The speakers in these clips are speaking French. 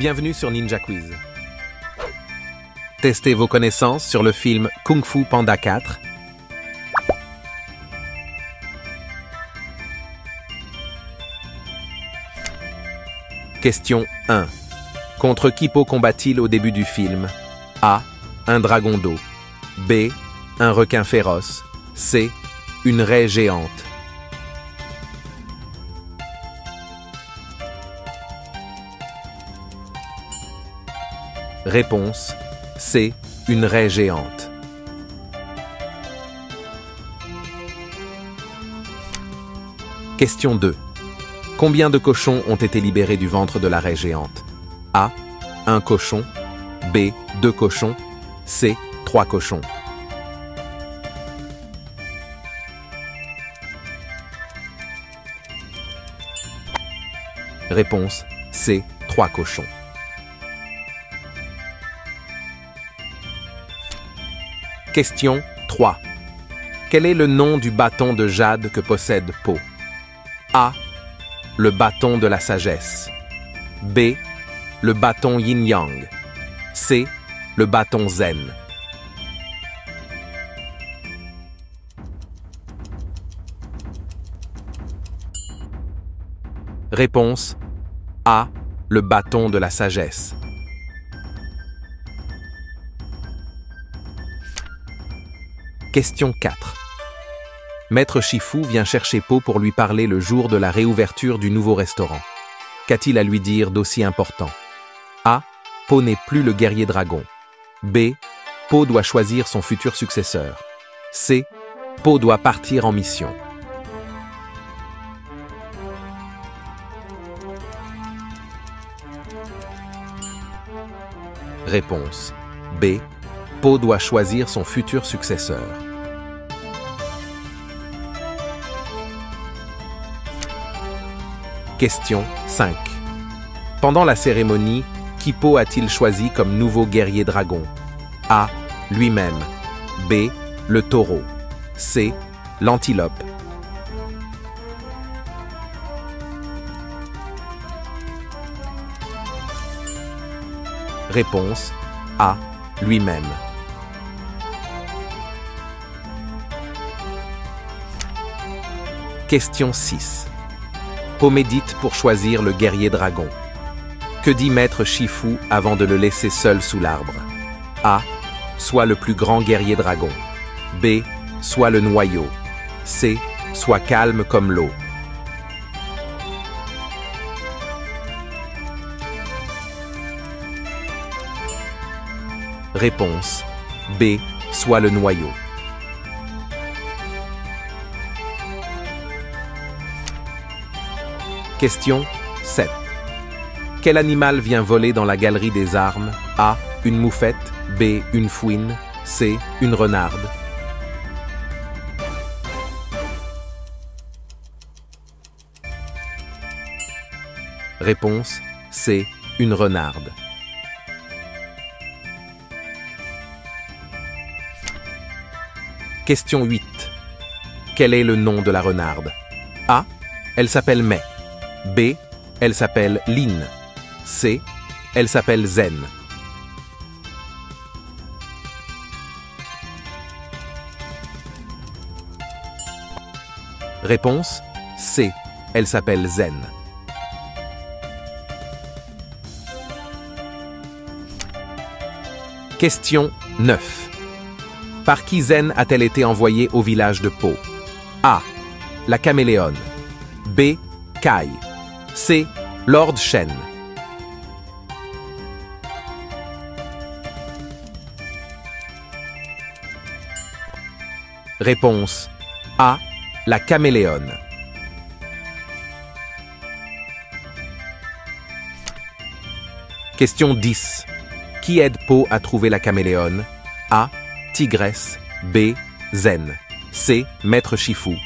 Bienvenue sur Ninja Quiz. Testez vos connaissances sur le film Kung Fu Panda 4. Question 1. Contre qui Po combat-il au début du film? A. Un dragon d'eau. B. Un requin féroce. C. Une raie géante. Réponse C. Une raie géante. Question 2. Combien de cochons ont été libérés du ventre de la raie géante? A. 1 cochon. B. 2 cochons. C. 3 cochons. Réponse C. 3 cochons. Question 3. Quel est le nom du bâton de jade que possède Po? A. Le bâton de la sagesse. B. Le bâton yin-yang. C. Le bâton zen. Réponse A. Le bâton de la sagesse. Question 4. Maître Shifu vient chercher Po pour lui parler le jour de la réouverture du nouveau restaurant. Qu'a-t-il à lui dire d'aussi important? A. Po n'est plus le guerrier dragon. B. Po doit choisir son futur successeur. C. Po doit partir en mission. Réponse B. Po doit choisir son futur successeur. Question 5. Pendant la cérémonie, qui Po a-t-il choisi comme nouveau guerrier dragon? A. Lui-même. B. Le taureau. C. L'antilope. Réponse A. Lui-même. Question 6. Po médite pour choisir le guerrier dragon. Que dit Maître Shifu avant de le laisser seul sous l'arbre? A. Sois le plus grand guerrier dragon. B. Sois le noyau. C. Sois calme comme l'eau. Réponse B. Sois le noyau. Question 7. Quel animal vient voler dans la galerie des armes? A. Une moufette. B. Une fouine. C. Une renarde. Réponse C. Une renarde. Question 8. Quel est le nom de la renarde? A. Elle s'appelle Mai. B. Elle s'appelle Lin. C. Elle s'appelle Zen. Réponse C. Elle s'appelle Zen. Question 9. Par qui Zen a-t-elle été envoyée au village de Po? A. La caméléone. B. Kai. C. Lord Shen. Réponse A. La caméléone. Question 10. Qui aide Po à trouver la caméléone? A. Tigresse. B. Zen. C. Maître Shifu.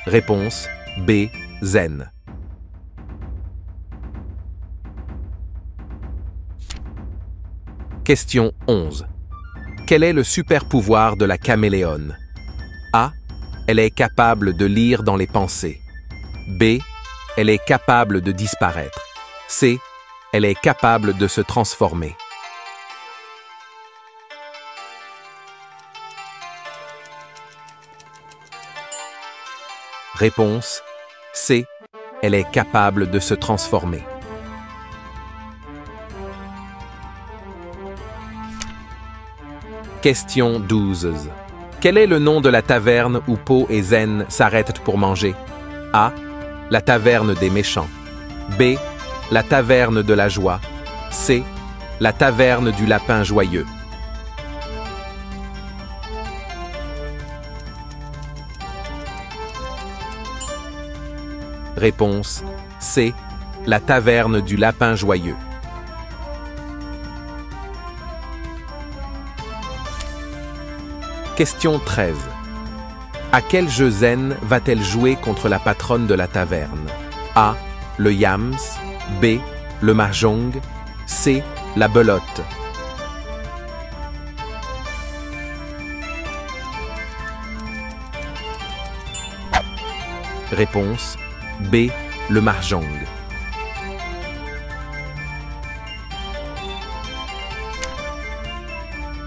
Réponse B. Zen. Question 11. Quel est le super pouvoir de la caméléone? A. Elle est capable de lire dans les pensées. B. Elle est capable de disparaître. C. Elle est capable de se transformer. Réponse C. Elle est capable de se transformer. Question 12. Quel est le nom de la taverne où Po et Zen s'arrêtent pour manger? A. La taverne des méchants. B. La taverne de la joie. C. La taverne du lapin joyeux. Réponse C. La taverne du lapin joyeux. Question 13. À quel jeu zen va-t-elle jouer contre la patronne de la taverne? A. Le yams. B. Le mahjong. C. La belote. Réponse B. Le mahjong.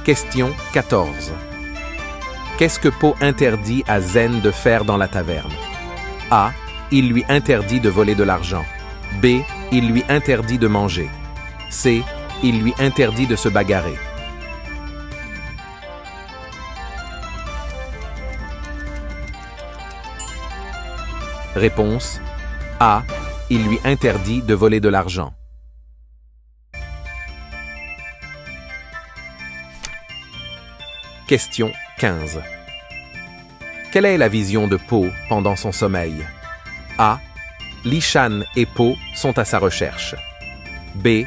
Question 14. Qu'est-ce que Po interdit à Zen de faire dans la taverne? A. Il lui interdit de voler de l'argent. B. Il lui interdit de manger. C. Il lui interdit de se bagarrer. Réponse A. Il lui interdit de voler de l'argent. Question 15. Quelle est la vision de Po pendant son sommeil? A. Li Shan et Po sont à sa recherche. B.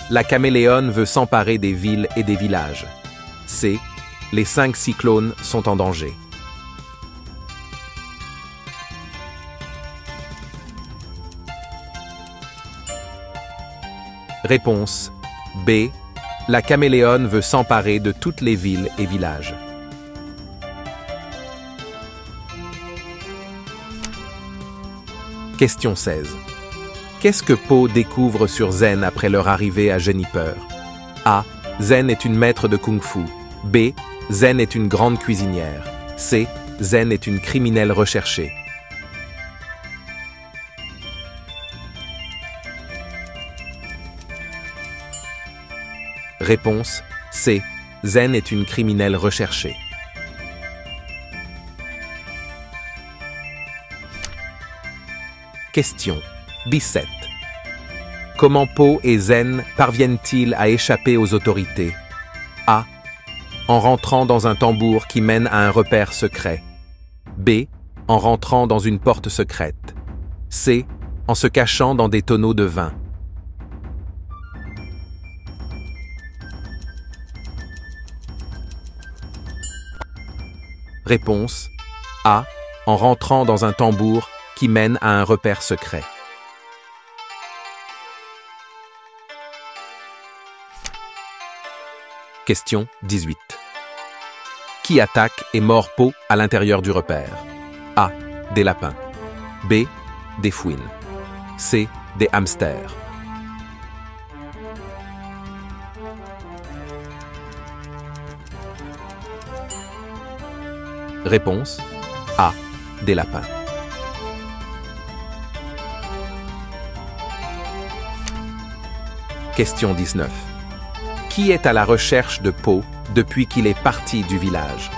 La caméléone veut s'emparer des villes et des villages. C. Les 5 cyclones sont en danger. Réponse B. La caméléone veut s'emparer de toutes les villes et villages. Question 16. Qu'est-ce que Po découvre sur Zen après leur arrivée à Juniper? A. Zen est une maître de kung-fu. B. Zen est une grande cuisinière. C. Zen est une criminelle recherchée. Réponse C. Zen est une criminelle recherchée. Question 17. Comment Po et Zen parviennent-ils à échapper aux autorités? A. En rentrant dans un tambour qui mène à un repère secret. B. En rentrant dans une porte secrète. C. En se cachant dans des tonneaux de vin. Réponse A. En rentrant dans un tambour qui mène à un repère secret. Question 18. Qui attaque et mord Po à l'intérieur du repère? A. Des lapins. B. Des fouines. C. Des hamsters. Réponse A. Des lapins. Question 19. Qui est à la recherche de Po depuis qu'il est parti du village?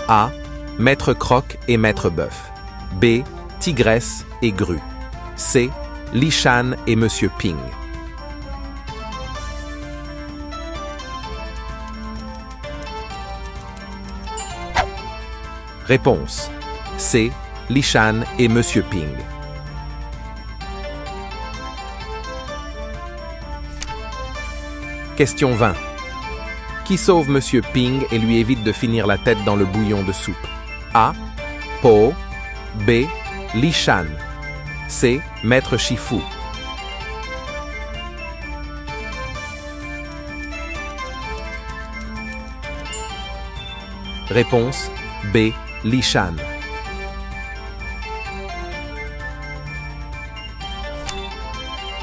A. Maître Croc et Maître Bœuf. B. Tigresse et Grue. C. Li Shan et Monsieur Ping. Réponse C. Li Shan et Monsieur Ping. Question 20. Qui sauve Monsieur Ping et lui évite de finir la tête dans le bouillon de soupe? A. Po. B. Li Shan. C. Maître Shifu. Réponse B. Li Shan.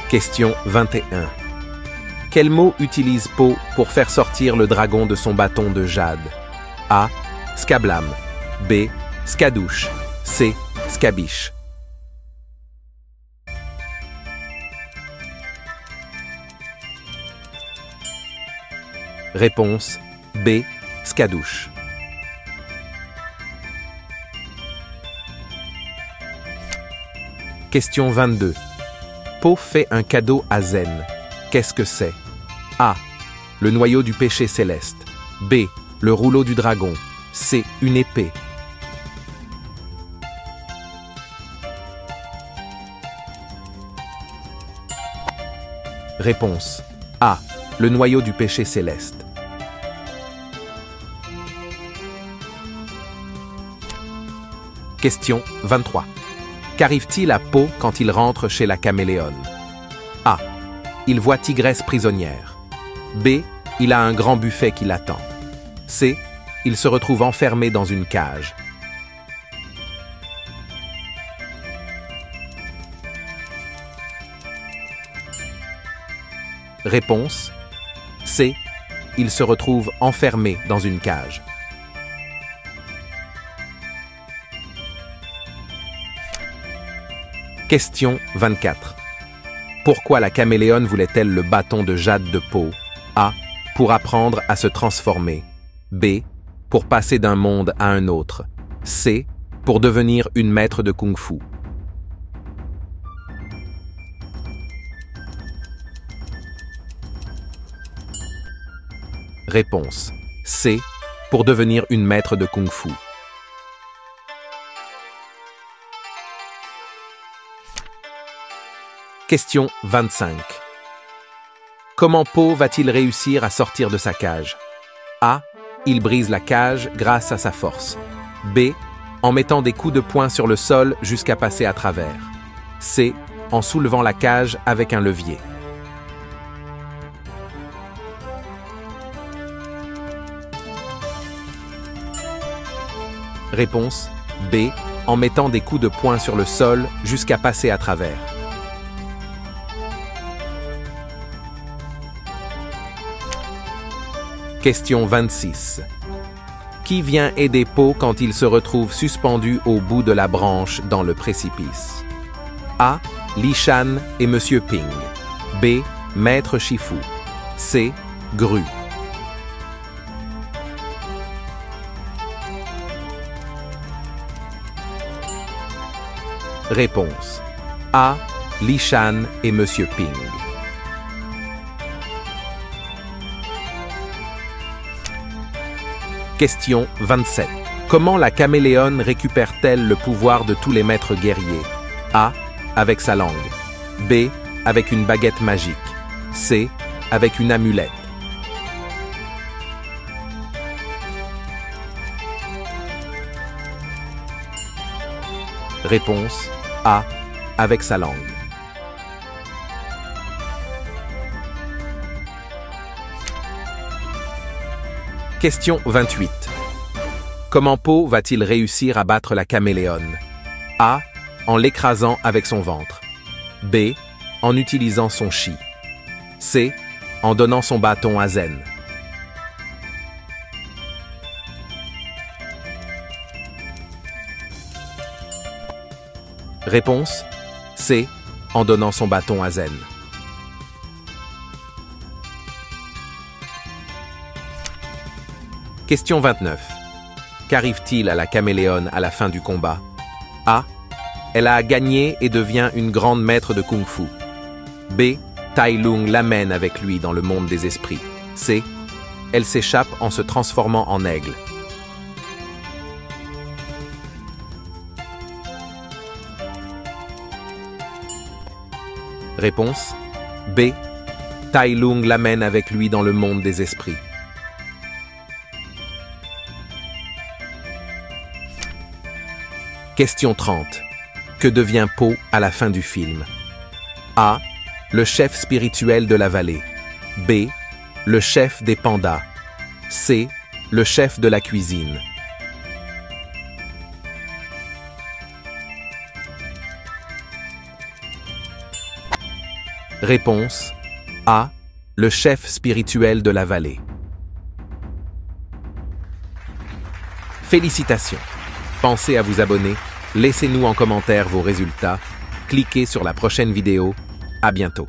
Question 21. Quel mot utilise Po pour faire sortir le dragon de son bâton de jade? A. Scablam. B. Scadouche. C. Scabiche. Réponse B. Scadouche. Question 22. Po fait un cadeau à Zen. Qu'est-ce que c'est? A. Le noyau du péché céleste. B. Le rouleau du dragon. C. Une épée. Réponse A. Le noyau du péché céleste. Question 23. Qu'arrive-t-il à Po quand il rentre chez la caméléone? A. Il voit Tigresse prisonnière. B. Il a un grand buffet qui l'attend. C. Il se retrouve enfermé dans une cage. Réponse C. Il se retrouve enfermé dans une cage. Question 24. Pourquoi la caméléone voulait-elle le bâton de jade de Po? A. Pour apprendre à se transformer. B. Pour passer d'un monde à un autre. C. Pour devenir une maître de kung-fu. Réponse C. Pour devenir une maître de kung-fu. Question 25. Comment Po va-t-il réussir à sortir de sa cage? A. Il brise la cage grâce à sa force. B. En mettant des coups de poing sur le sol jusqu'à passer à travers. C. En soulevant la cage avec un levier. Réponse B. En mettant des coups de poing sur le sol jusqu'à passer à travers. Question 26. Qui vient aider Po quand il se retrouve suspendu au bout de la branche dans le précipice? A. Li Shan et Monsieur Ping. B. Maître Shifu. C. Gru. Réponse A. Li Shan et Monsieur Ping. Question 27. Comment la caméléone récupère-t-elle le pouvoir de tous les maîtres guerriers? A. Avec sa langue. B. Avec une baguette magique. C. Avec une amulette. Réponse A. Avec sa langue. Question 28. Comment Po va-t-il réussir à battre la caméléone? A. En l'écrasant avec son ventre. B. En utilisant son chi. C. En donnant son bâton à Zen. Réponse C. En donnant son bâton à Zen. Question 29. Qu'arrive-t-il à la caméléone à la fin du combat? A. Elle a gagné et devient une grande maître de kung-fu. B. Tai Lung l'amène avec lui dans le monde des esprits. C. Elle s'échappe en se transformant en aigle. Réponse B. Tai Lung l'amène avec lui dans le monde des esprits. Question 30. Que devient Po à la fin du film? A. Le chef spirituel de la vallée. B. Le chef des pandas. C. Le chef de la cuisine. Réponse A. Le chef spirituel de la vallée. Félicitations! Pensez à vous abonner, laissez-nous en commentaire vos résultats, cliquez sur la prochaine vidéo. À bientôt!